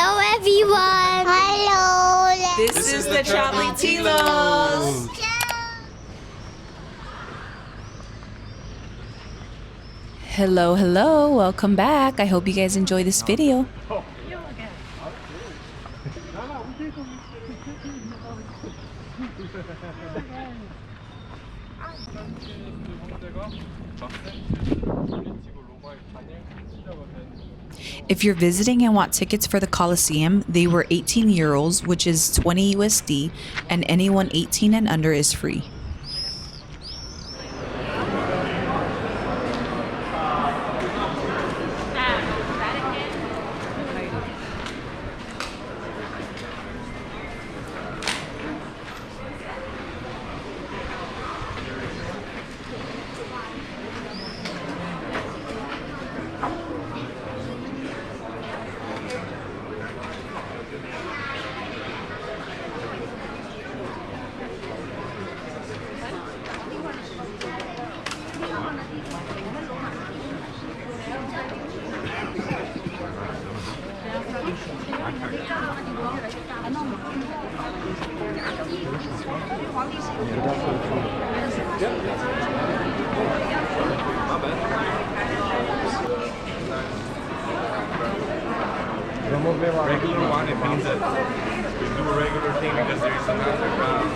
Hello, everyone. Hello. This is the Tilos. Hello, welcome back. I hope you guys enjoy this video. If you're visiting and want tickets for the Colosseum, they were 18 euros, which is 20 USD, and anyone 18 and under is free. Regular one, it means that we do a regular thing because there is an underground.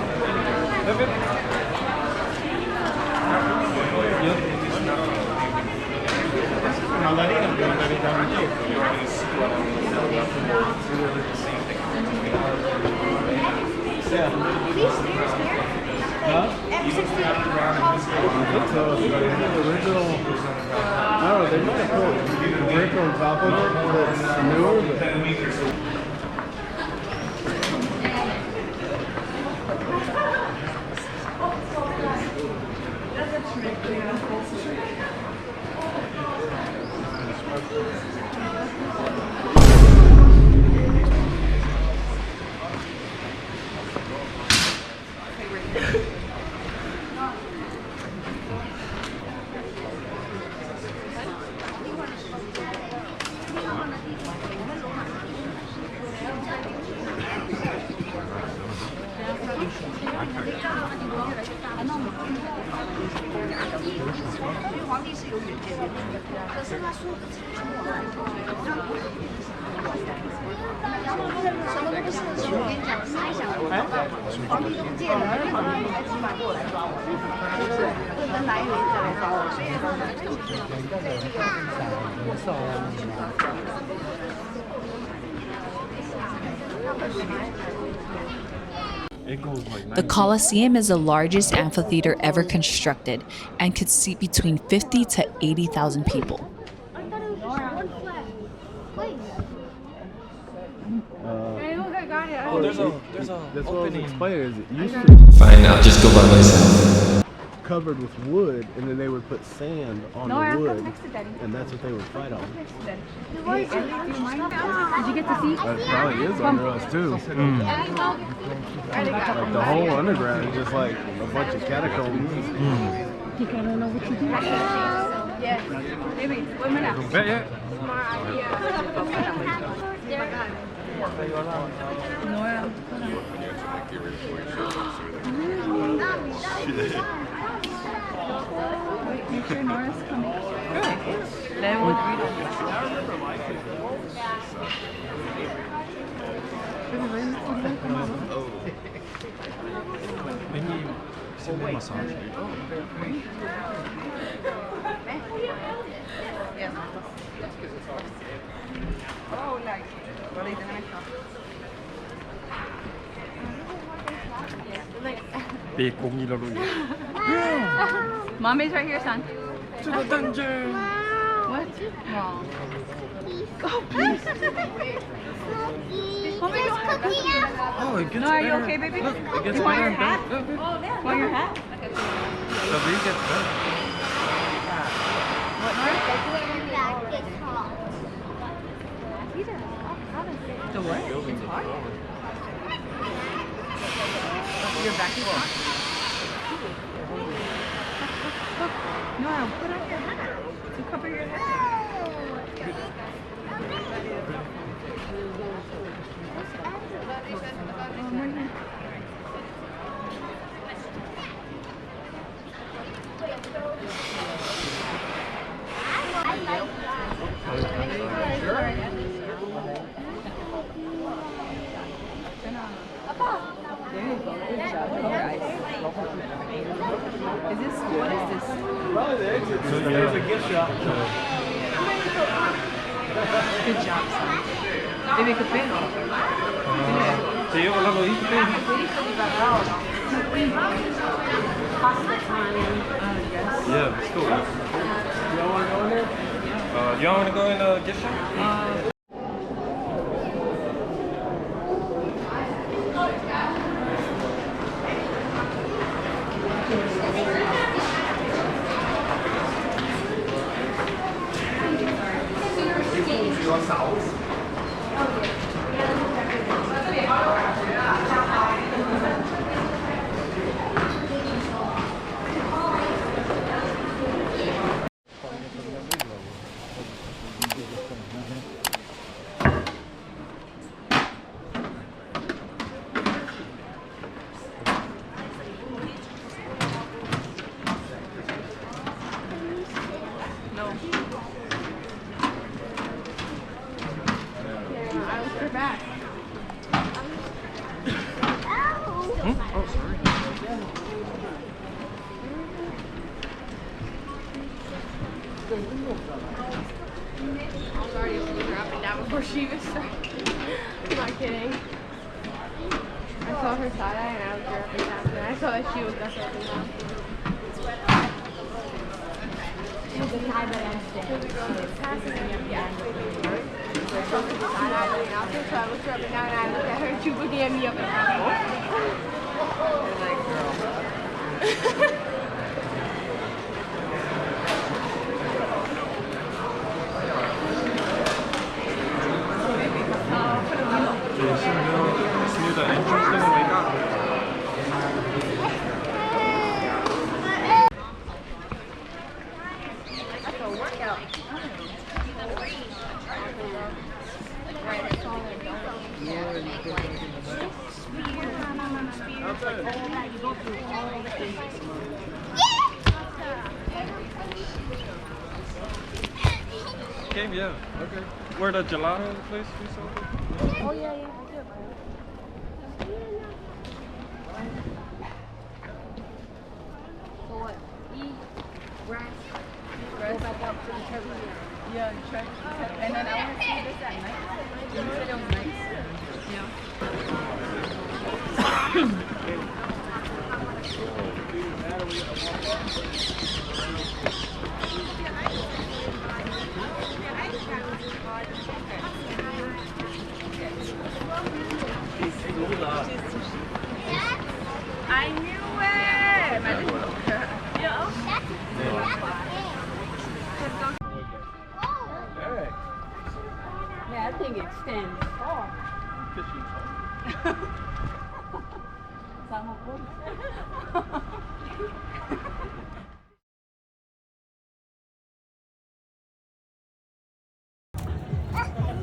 I don't know, they might have put brick on top of it that's newer, but... The Colosseum is the largest amphitheater ever constructed and could seat between 50 to 80,000 people. There's a That's what I was opening. explaining, is it used to be Fine, I'll just go by myself. covered with wood, and then they would put sand on the wood, and that's what they would fight on. Did you get to see? That probably is under us too. Like the whole underground is just like a bunch of catacombs. You gotta know what to do. Yes. Maybe. Yeah. Nora. Wait, make sure Nora's coming. Then we'll read massage. Mommy's right here, son. To the dungeon. What? Wow. Oh, please. Mommy, you have cookie. Oh, it gets No, are you okay, baby? Look, it gets You want better your and hat? better. Want your hat? The view gets better. What, Nora? The what? It's hot? Your back is hot? Nora, put on your hat. To cover your head. Is this, what is this? Probably the exit. There's a gift shop. Good job, son. Debe que pena. ¿Te llevo la rodita? Yeah, let's go. Y'all want to go in there? Y'all want to go in the gift shop? Before she even started. I'm not kidding. I saw her side eye and I was dropping down. And I saw that she was definitely down. She was a high but I'm still. She was passing me up the end. So I saw her side eye looking out there, so I was dropping down and I looked at her and she was looking at me up and down. You're like, girl. Okay, yeah. Okay. Where the gelato place we saw? Oh, yeah, yeah. So what? Eat, rest, go back up to the Trevi. Yeah, check. And then I want to see this at night. You said it was nice. Yeah. I knew it! Yeah, that thing extends far.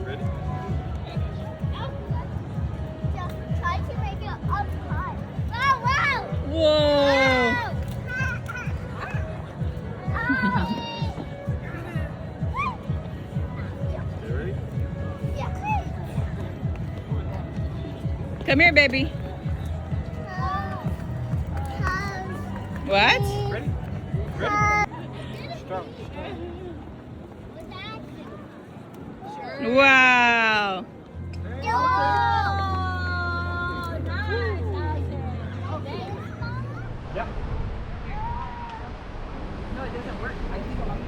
Ready? Just try to make it up high. Wow, wow! Whoa! You ready? Yeah. Come here, baby. What? Ready? Ready? Stop. Wow. Yeah. No, it doesn't work. I think I'm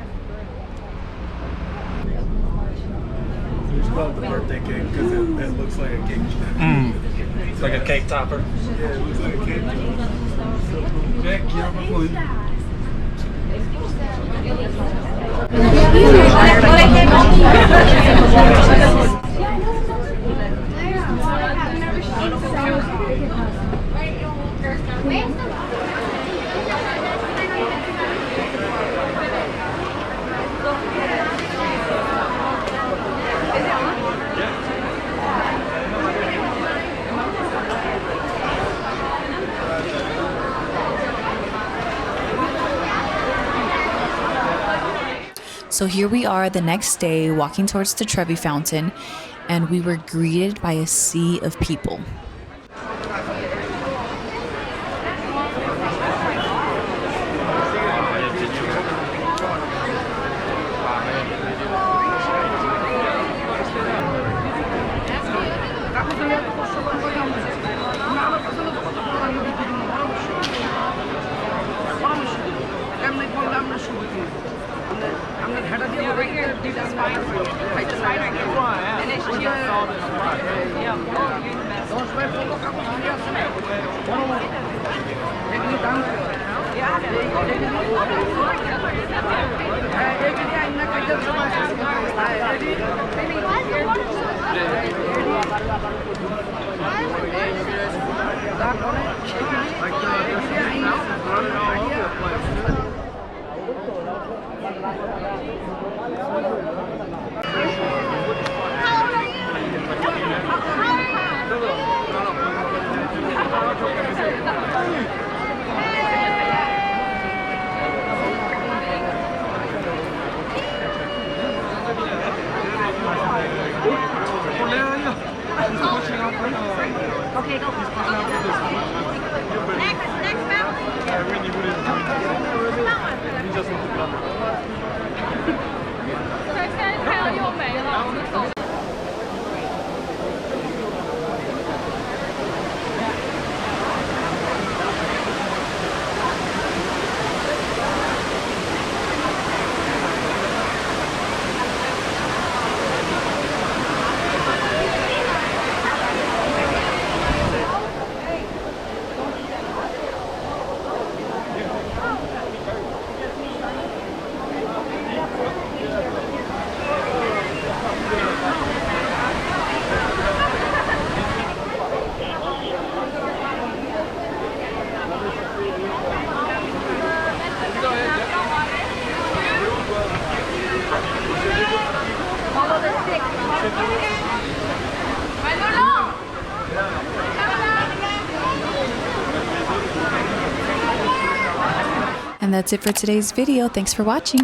It's called the birthday cake because it looks like a cake. It's like a cake topper. Yeah, it looks like a cake. Jack, get off my foot. So here we are the next day walking towards the Trevi Fountain, and we were greeted by a sea of people. And that's it for today's video. Thanks for watching.